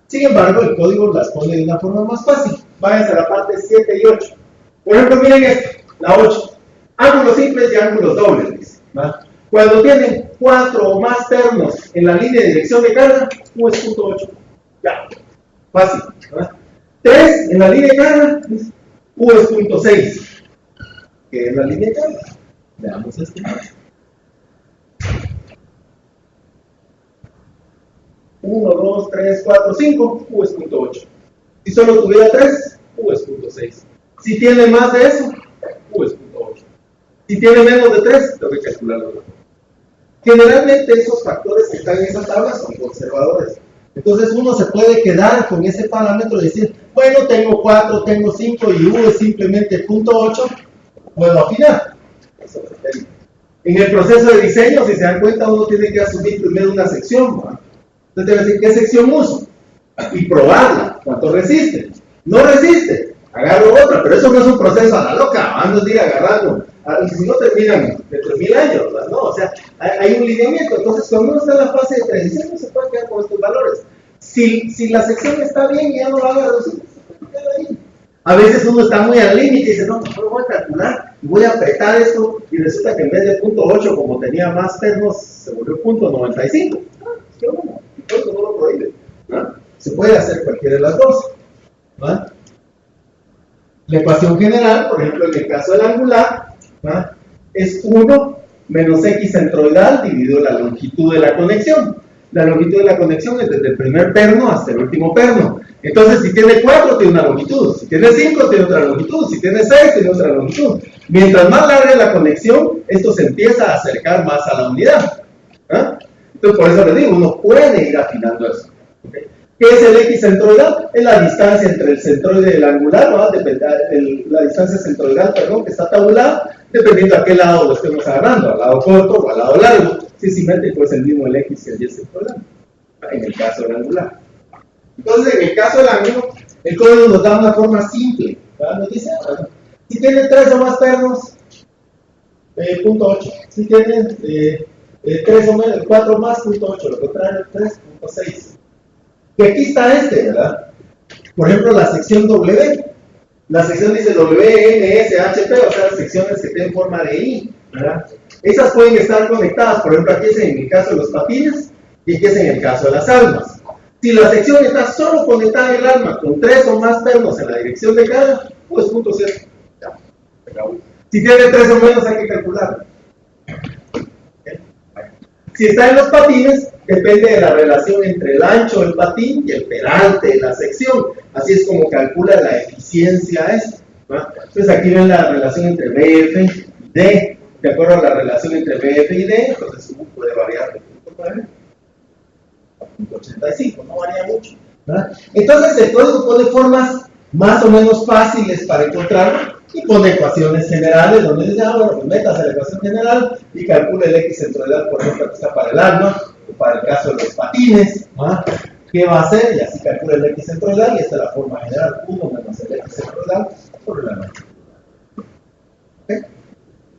Sin embargo, el código las pone de una forma más fácil. Váyanse a la parte 7 y 8. Por ejemplo, miren esto, la 8. Ángulos simples y ángulos dobles, dice, ¿va? Cuando tienen 4 o más termos en la línea de dirección de carga, U es 0.8. Ya, fácil, ¿verdad? 3 en la línea de carga, U es 0.6. ¿Qué es la línea de carga? Veamos este. 1, 2, 3, 4, 5, U es 0.8. Si solo tuviera 3, U es 0.6. Si tiene más de eso, U es 0.8. Si tiene menos de 3, tengo que calcularlo. Generalmente esos factores que están en esa tabla son conservadores. Entonces uno se puede quedar con ese parámetro y decir, bueno, tengo 4, tengo 5 y U es simplemente 0.8, puedo afinar. Eso depende. En el proceso de diseño, si se dan cuenta, uno tiene que asumir primero una sección, ¿no? Entonces debe decir, ¿qué sección uso? Y probarla, ¿cuánto resiste? No resiste, agarro otra, pero eso no es un proceso a la loca, ando a ir agarrando, y si no terminan dentro de 1000 años, ¿no? O sea, hay un lineamiento. Entonces cuando uno está en la fase de transición, no se puede quedar con estos valores. Si la sección está bien y ya no va a reducir, se puede quedar ahí. A veces uno está muy al límite y dice, no, mejor voy a calcular y voy a apretar esto, y resulta que en vez de 0.8, como tenía más termos, se volvió 0.95. ¿Qué bueno? Entonces no lo prohíbe, ¿no? Se puede hacer cualquiera de las dos. ¿Va? La ecuación general, por ejemplo, en el caso del angular, ¿va? Es 1 menos x centroidal dividido la longitud de la conexión. La longitud de la conexión es desde el primer perno hasta el último perno. Entonces, si tiene 4, tiene una longitud. Si tiene 5, tiene otra longitud. Si tiene 6, tiene otra longitud. Mientras más larga es la conexión, esto se empieza a acercar más a la unidad. ¿Ah? Entonces, por eso les digo, uno puede ir afinando eso. ¿Okay? ¿Qué es el x centroidal? Es la distancia entre el centroide y el angular, ¿no? La distancia centroidal, perdón, que está tabulada, dependiendo a qué lado lo estemos agarrando, al lado corto o al lado largo. Si es simétrico, es el mismo el x que el y centroidal, en el caso del angular. Entonces, en el caso del ángulo, el código nos da una forma simple, ¿verdad? Nos dice, bueno, si tiene 3 o más pernos, punto 8. Si tiene 3 o menos, 4 más, punto 8. Lo contrario, 3.6. Y aquí está ¿verdad? Por ejemplo, la sección W. La sección dice W, N, S, H, P, o sea, las secciones que tienen forma de I, ¿verdad? Esas pueden estar conectadas, por ejemplo, aquí es en el caso de los patines y aquí es en el caso de las almas. Si la sección está solo conectada en el alma con 3 o más pernos en la dirección de cada, pues punto 0. Ya, se acabó. Si tiene 3 o menos, hay que calcularlo. Si está en los patines, depende de la relación entre el ancho del patín y el peralte de la sección. Así es como calcula la eficiencia esta, ¿no? Entonces aquí ven la relación entre BF y D. De acuerdo a la relación entre BF y D, entonces U puede variar de 0.9 a 0.85, no varía mucho, ¿verdad? Entonces el código pone formas más o menos fáciles para encontrarlo y pone ecuaciones generales donde dice, bueno, pues métase la ecuación general y calcule el x centroidal, por ejemplo, que está para el alma o para el caso de los patines, ¿ah? ¿Qué va a hacer? Y así calcula el x centroidal y esta es la forma general, 1 menos el x centroidal por la longitud. ¿Okay?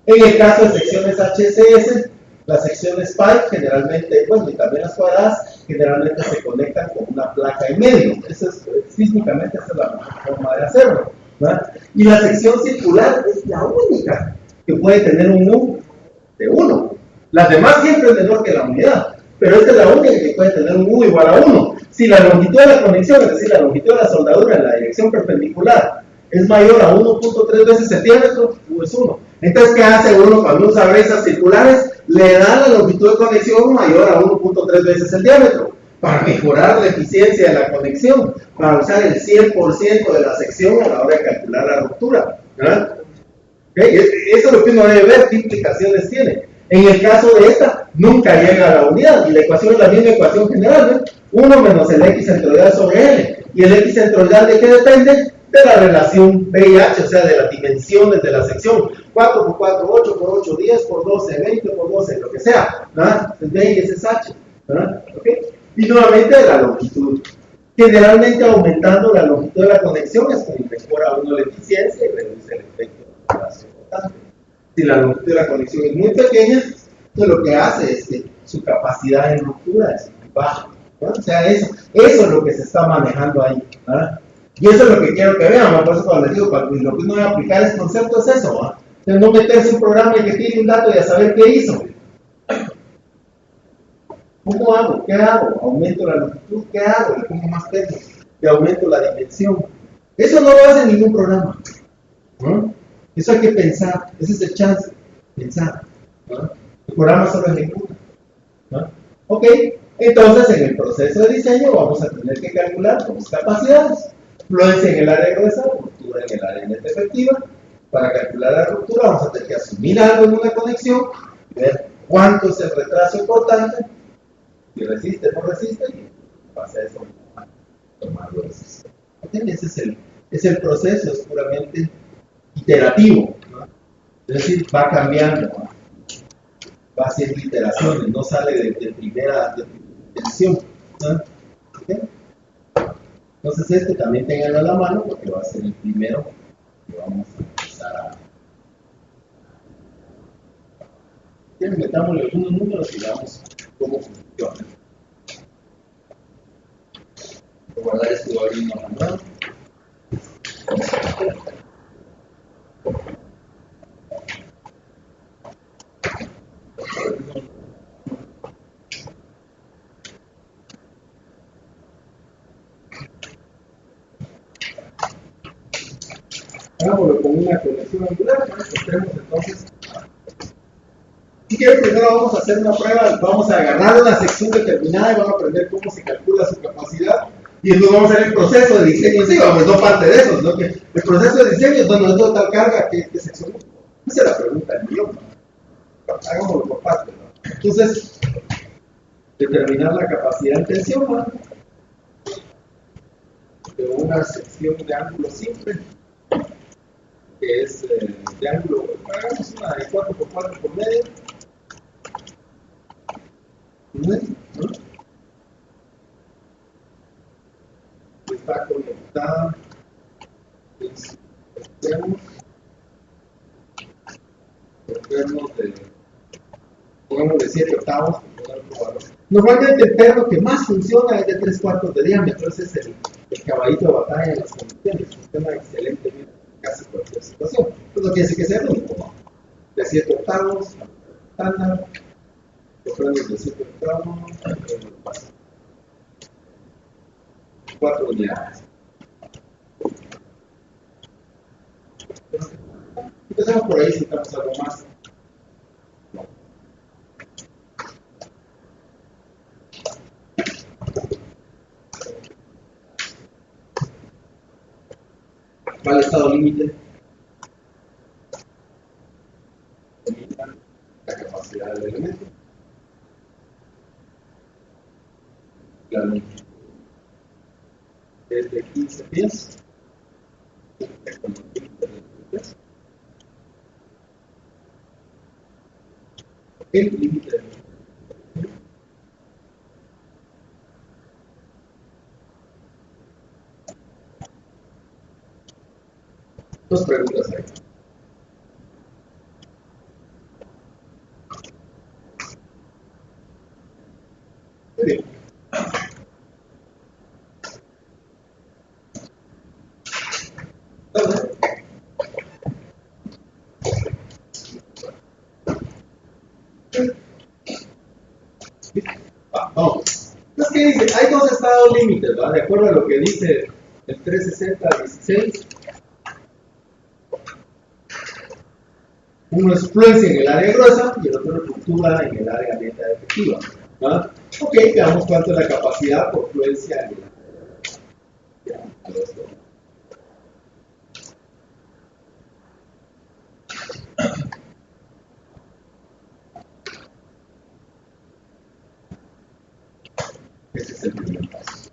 En el caso de secciones HCS, las secciones pipe generalmente, bueno, y también las cuadradas, generalmente se conectan con una placa en medio. Eso es, sísmicamente, esa es la mejor forma de hacerlo, ¿verdad? Y la sección circular es la única que puede tener un U de 1. Las demás siempre es menor que la unidad, pero esta es la única que puede tener un U igual a 1. Si la longitud de la conexión, es decir, la longitud de la soldadura en la dirección perpendicular, es mayor a 1.3 veces el diámetro, U es 1. Entonces, ¿qué hace uno cuando usa brezas circulares? Le da la longitud de conexión mayor a 1.3 veces el diámetro, para mejorar la eficiencia de la conexión, para usar el 100% de la sección a la hora de calcular la ruptura, ¿verdad? ¿Okay? Eso es lo que uno debe ver, qué implicaciones tiene. En el caso de esta, nunca llega a la unidad, y la ecuación es la misma ecuación general, ¿no? 1 menos el x centroidal sobre L, y el x centroidal ¿de qué depende? De la relación B y H, o sea, de las dimensiones de la sección. 4 por 4, 8 por 8, 10 por 12, 20 por 12, lo que sea, ¿verdad? Es B y ese es H, ¿verdad? ¿Okay? Y nuevamente de la longitud. Generalmente aumentando la longitud de la conexión es como mejora uno la eficiencia y reduce el efecto de la soportante. Si la longitud de la conexión es muy pequeña, entonces lo que hace es que su capacidad de ruptura es muy baja, ¿no? O sea, eso es lo que se está manejando ahí, ¿verdad? Y eso es lo que quiero que vean, por eso cuando les digo, lo que uno va a aplicar ese concepto es eso, ¿verdad? O sea, no meterse un programa y que tire un dato y a saber qué hizo. ¿Cómo hago? ¿Qué hago? ¿Aumento la longitud? ¿Qué hago? ¿Le pongo más peso? ¿Le aumento la dimensión? Eso no lo hace ningún programa, ¿no? Eso hay que pensar, ese es el chance, pensar, ¿no? El programa solo ejecuta, ¿no? Ok, entonces en el proceso de diseño vamos a tener que calcular sus capacidades, fluencia en el área gruesa, ruptura en el área neta efectiva. Para calcular la ruptura vamos a tener que asumir algo en una conexión, ver cuánto es el retraso importante, si resiste o no resiste, y en base a eso tomar los decisiones. Ese es el proceso, es puramente iterativo, ¿no? Es decir, va cambiando, ¿no? Va haciendo iteraciones, no sale de primera intención, ¿no? ¿Okay? Entonces este también tenganlo a la mano porque va a ser el primero que vamos a empezar a... Metámosle algunos números y veamos cómo funciona. Voy a guardar esto ahí en la mano. Hagámoslo con una conexión angular. Encontremos entonces. Si quieren, primero vamos a hacer una prueba. Vamos a agarrar una sección determinada y vamos a aprender cómo se calcula su capacidad. Y después vamos a hacer el proceso de diseño en sí. Vamos, no parte de eso, sino que el proceso de diseño es donde no tal carga, ¿qué sección? Esa es la pregunta del millón. Hagámoslo por partes, ¿no? Entonces, determinar la capacidad en tensión, ¿no? De una sección de ángulo simple, que es de ángulo, hagamos una de 4x4 por medio, ¿no? Está conectada, pongamos de 7 octavos. Normalmente el perno que más funciona es de 3/4 de diámetro, ese es el caballito de batalla en las condiciones, funciona excelentemente en casi cualquier situación. Pues no quiere decir que sea el único, ¿no? De 7 octavos, estándar, los frenos de 7 octavos, 4 unidades. Empezamos por ahí si estamos algo más. ¿Cuál estado límite? Limita la capacidad del elemento. La longitud es de 15 pies. El límite del dos preguntas ahí. Muy bien. Vamos. Entonces, ¿qué dice? Hay dos estados límites, ¿verdad? De acuerdo a lo que dice el 360-16. Uno es fluencia en el área gruesa y el otro es ruptura en el área neta efectiva, ¿verdad? Ok, veamos cuánto es la capacidad por fluencia en el área. Ese es el primer paso.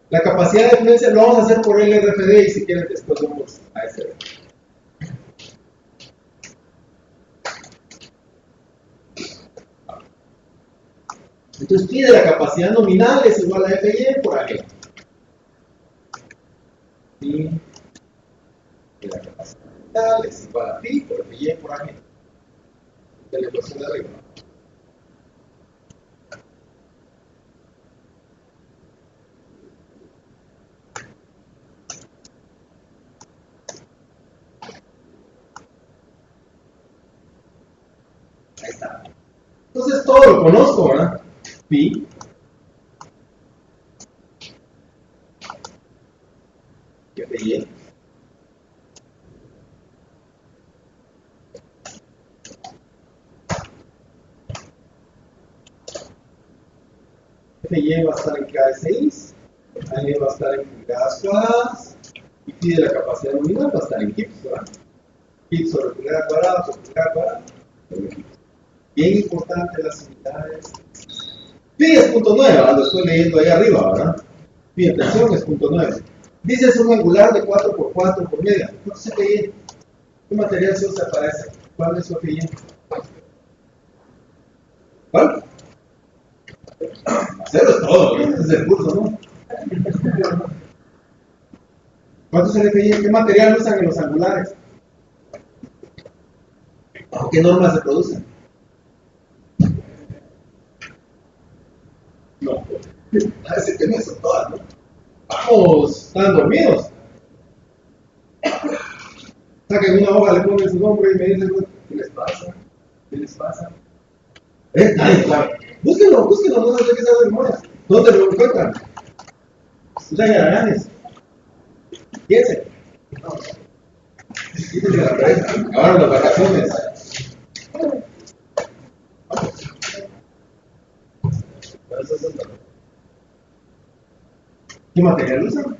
La capacidad de fluencia lo vamos a hacer por LRFD y si quieren después vamos a ese. Entonces pide la capacidad nominal es igual a FY por AG. Y la capacidad nominal es igual a Pi por FY por AG. De la ecuación de arriba. Ahí está. Entonces todo lo conozco, ¿verdad? Pi FY FY va a estar en KD6, AG va a estar en pulgadas cuadradas y Pi de la capacidad nominal va a estar en kips, ¿verdad? Kips sobre pulgada cuadrada por pulgada cuadrada. Bien importante las unidades. Pi es 0.9, ¿verdad? Lo estoy leyendo ahí arriba, ¿verdad? Pi en tensión es 0.9. Dice es un angular de 4x4 por media. ¿Cuánto se FY? ¿Qué material se usa para eso? ¿Cuál es su FY? ¿Cuál? Acero es todo, ese es el curso, ¿no? ¿Cuánto es el FY? ¿Qué material usan en los angulares? ¿Bajo qué normas se producen? No, parece que no son todas, ¿no? Vamos, están dormidos. Saquen una hoja, le ponen su nombre y me dicen, ¿qué les pasa? les pasa? Nadie sabe. Búsquenlo, no sé qué sabe de memoria. ¿Dónde lo encuentran? Ustedes Araganes. Piensen. Quítense la cabeza. Acabaron las vacaciones. ¿Qué material usan?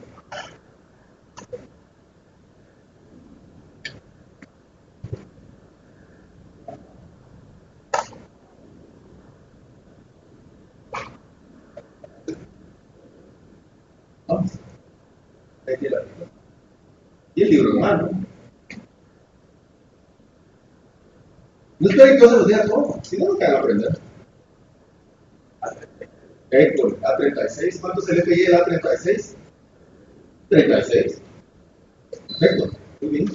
Vamos. Aquí la- Y el libro hermano. No esperen que yo se los diga todo, si no, no van a aprender. Héctor, A36, ¿cuánto se le pide el A36? 36. Perfecto, muy bien.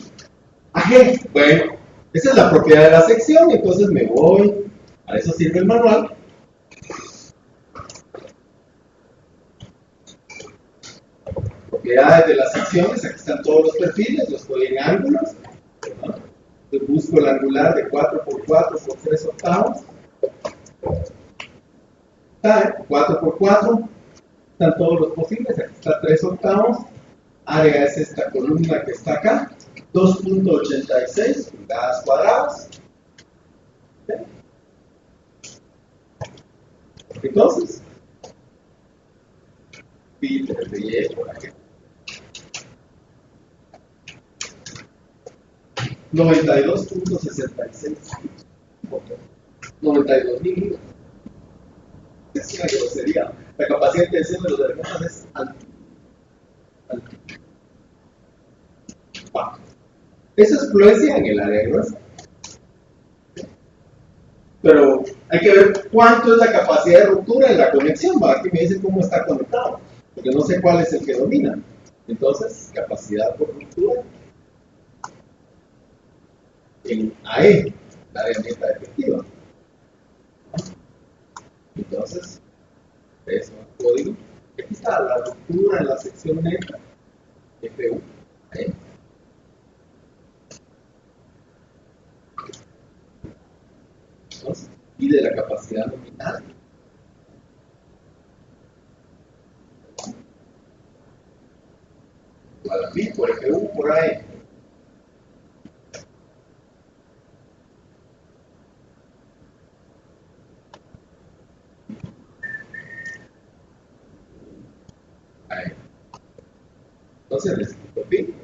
Ajé, bueno, esa es la propiedad de la sección, entonces me voy, a eso sirve el manual. Propiedades de las secciones, aquí están todos los perfiles, los estoy en ángulos. ¿No? Entonces busco el angular de 4 por 4 por 3 octavos. Está, 4 por 4, están todos los posibles, aquí está 3 octavos. Área es esta columna que está acá, 2.86 pulgadas cuadradas. Entonces, pi de y por aquí. 92.66. 92.000 libras. Es una grosería. La capacidad de tensión de los elementos es alta. Eso es fluencia en el área gruesa. Pero hay que ver cuánto es la capacidad de ruptura en la conexión. ¿Va? Aquí me dicen cómo está conectado, porque no sé cuál es el que domina. Entonces, capacidad por ruptura en AE, la área neta efectiva. Entonces, eso es el código. Aquí está la ruptura en la sección neta, FU, AE. Entonces, pide la capacidad nominal. A la pi por FU por AE. AE. Entonces, les explico pi.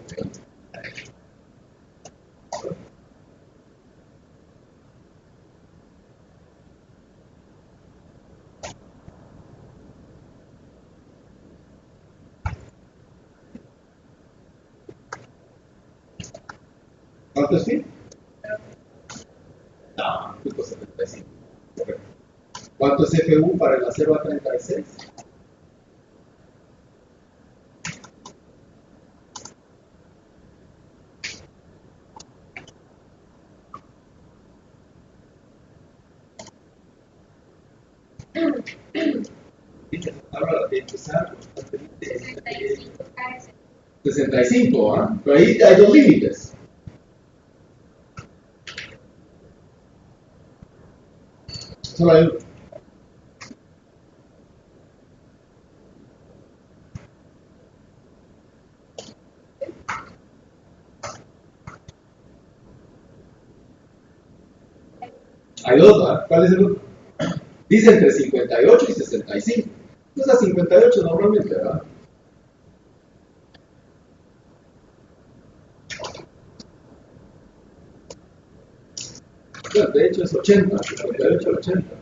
¿Cuánto es pi? No, 75. Correcto. ¿Cuánto es FU para la 0 a 36? Dice, ahora la de empezar, 65, ¿ah? Pero ahí hay dos límites. Solo hay uno. Hay dos, ¿ah? ¿Cuál es el otro? Dice entre 58 y 65. Entonces a 58 normalmente, ¿verdad? Bueno, de hecho es 80, 58 a 80.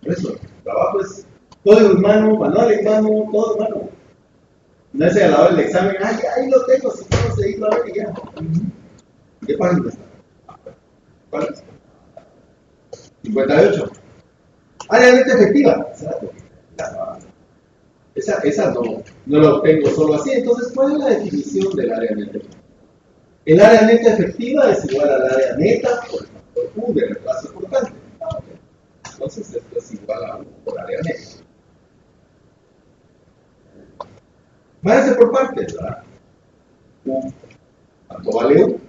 Por eso, trabajo es código en mano, manual en mano, todo en mano. No es a la hora del examen, ay, ahí lo tengo, si no sé irlo a ver y ya. ¿Qué página está? ¿Cuál es? 58. Área neta efectiva. Esa no la obtengo solo así. Entonces, ¿cuál es la definición del área neta efectiva? El área neta efectiva es igual al área neta por el factor U de reemplazo cortante. Entonces, esto es igual a 1 por área neta. Váyanse por partes, ¿verdad? U, ¿Cuánto vale U?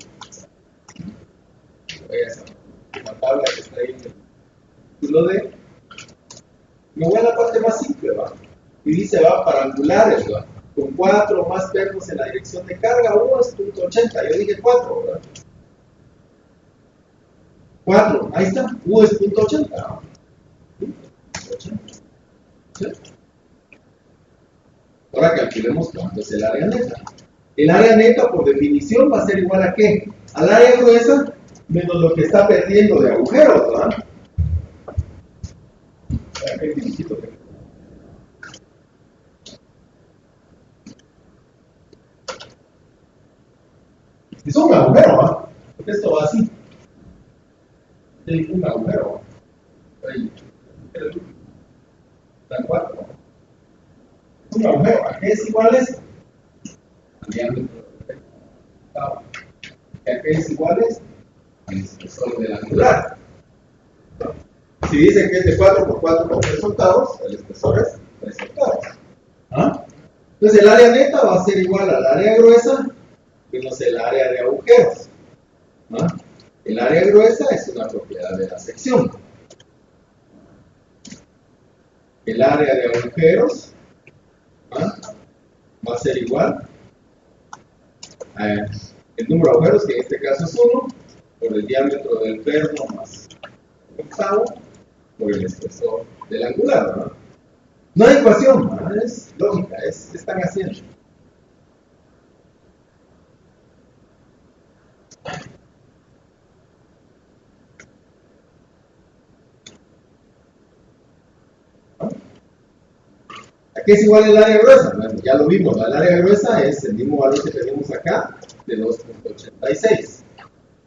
La tabla que está ahí en el título D. Me voy a la parte más simple, ¿va? Y dice, va, para angulares, ¿va? Con 4 más pernos en la dirección de carga, U es .80. Yo dije 4, ¿verdad? 4, ahí está, U es .80. ¿Va? ¿Sí? Ahora calculemos cuánto es el área neta. El área neta, por definición, va a ser igual a ¿qué? Al área gruesa menos lo que está perdiendo de agujeros, ¿verdad? Es un agujero, ¿va? Porque esto va así. Es un agujero, ¿va? Ahí. Está 4. Es un agujero. ¿A qué es igual esto? Al diámetro. ¿A qué es igual esto? Al espesor del angular. Si dicen que es de 4 por 4 por 3 octavos, el espesor es 3 octavos. ¿Ah? Entonces el área neta va a ser igual al área gruesa menos el área de agujeros. ¿Ah? El área gruesa es una propiedad de la sección. El área de agujeros, ¿ah?, va a ser igual a el número de agujeros, que en este caso es 1, por el diámetro del perno más un octavo por el espesor del angular, ¿no? No hay ecuación, ¿no? Es lógica, están haciendo. ¿A qué es igual el área gruesa? Bueno, ya lo vimos, el área gruesa es el mismo valor que tenemos acá, de 2.86.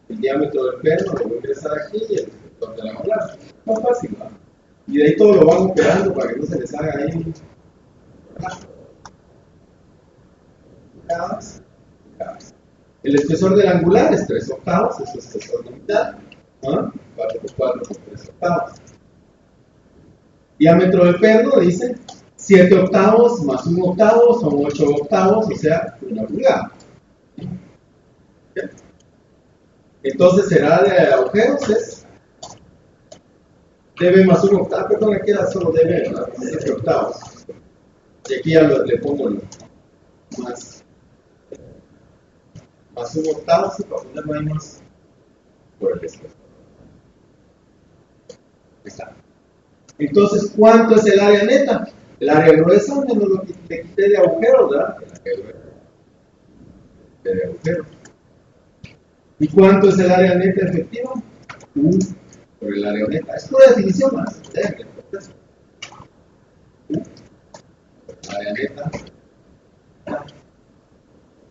El diámetro del perno lo voy a ingresar aquí y el espesor del angular. Más fácil, ¿no? Y de ahí todo lo van operando para que no se les haga ahí. El espesor del angular es 3 octavos, es su espesor nominal, ¿no? 4 por 4 por 3 octavos. Diámetro del perno dice 7 octavos más 1 octavo son 8 octavos, o sea, 1 pulgada. Entonces el área de agujeros es dB más 1 octavo, perdón, aquí queda solo dB, ¿verdad? 7 octavos. Y aquí ya le pongo el más 1 octavo, si para ponerlo ahí más por el espesor. Está. Entonces, ¿cuánto es el área neta? El área gruesa menos lo que le quité de agujeros, ¿verdad? De agujeros. ¿Y cuánto es el área neta efectiva? U por el área neta. Es pura definición más. U por el área neta.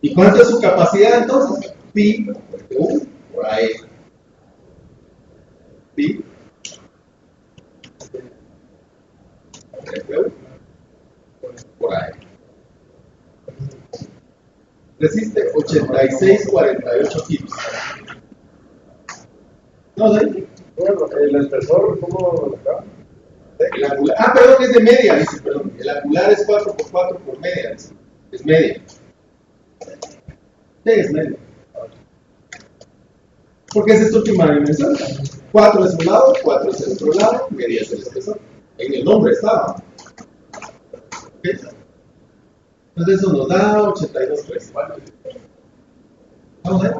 ¿Y cuánto es su capacidad entonces? Pi por U por ahí. Pi por ahí. Resiste 86,48 kilos. ¿No sé? Bueno, el espesor, ¿cómo está? El angular, perdón, es de media, dice, perdón. El angular es 4 por 4 por media, dice. Es media. ¿Qué es media? Porque es esta última dimensión. 4 es un lado, 4 es el otro lado, media es el espesor. En el nombre estaba. ¿Okay? Entonces eso nos da 82,3. Vamos a ver.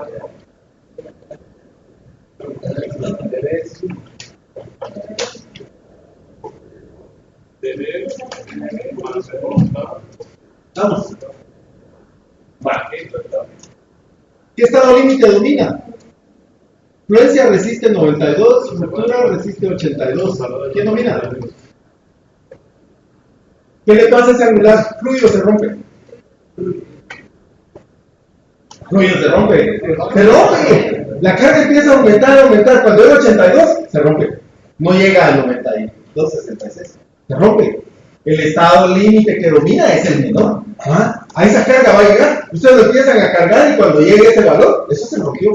Vamos. ¿Qué estado límite domina? Fluencia resiste 92, ruptura resiste 82. ¿Quién domina? ¿Qué le pasa a ese angular? Fluido se rompe. Fluido se rompe. Se rompe. La carga empieza a aumentar. Cuando es 82, se rompe. No llega al 92, 66. Se rompe. El estado límite que domina es el menor. ¿Ah? A esa carga va a llegar. Ustedes lo empiezan a cargar y cuando llegue ese valor, eso se rompió.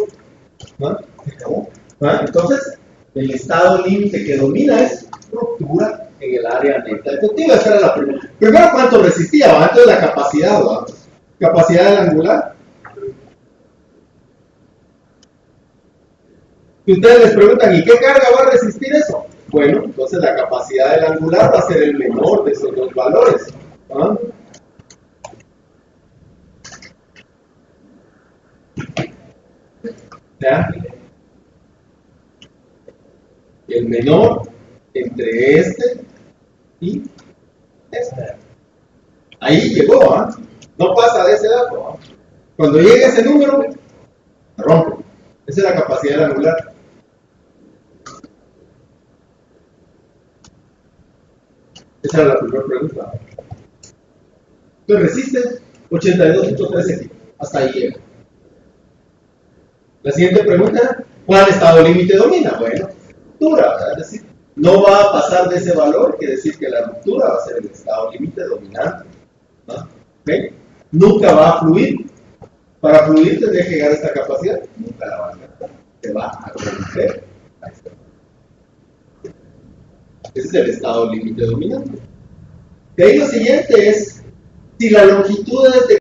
¿Ah? Se acabó. ¿Ah? Entonces, el estado límite que domina es ruptura en el área neta efectiva. Esa era la primera. Primero, ¿cuánto resistía? ¿Va? Entonces, la capacidad, ¿va? Capacidad del angular. Si ustedes les preguntan, ¿y qué carga va a resistir eso? Bueno, entonces la capacidad del angular va a ser el menor de esos dos valores. ¿Ah? ¿Ya? El menor entre este y este. Ahí llegó, ¿ah? No pasa de ese dato. ¿Ah? Cuando llegue ese número, se rompe. Esa es la capacidad del angular. Esa era la primera pregunta. Entonces resiste 82.13. Hasta ahí llega. La siguiente pregunta, ¿cuál estado límite domina? Bueno, ruptura, ¿verdad? Es decir, no va a pasar de ese valor, quiere decir que la ruptura va a ser el estado límite dominante. ¿No? ¿Okay? Nunca va a fluir. Para fluir tendría que llegar a esta capacidad, nunca la va a alcanzar. Se va a romper. Ese es el estado límite dominante. De ahí lo siguiente es, si la longitud es de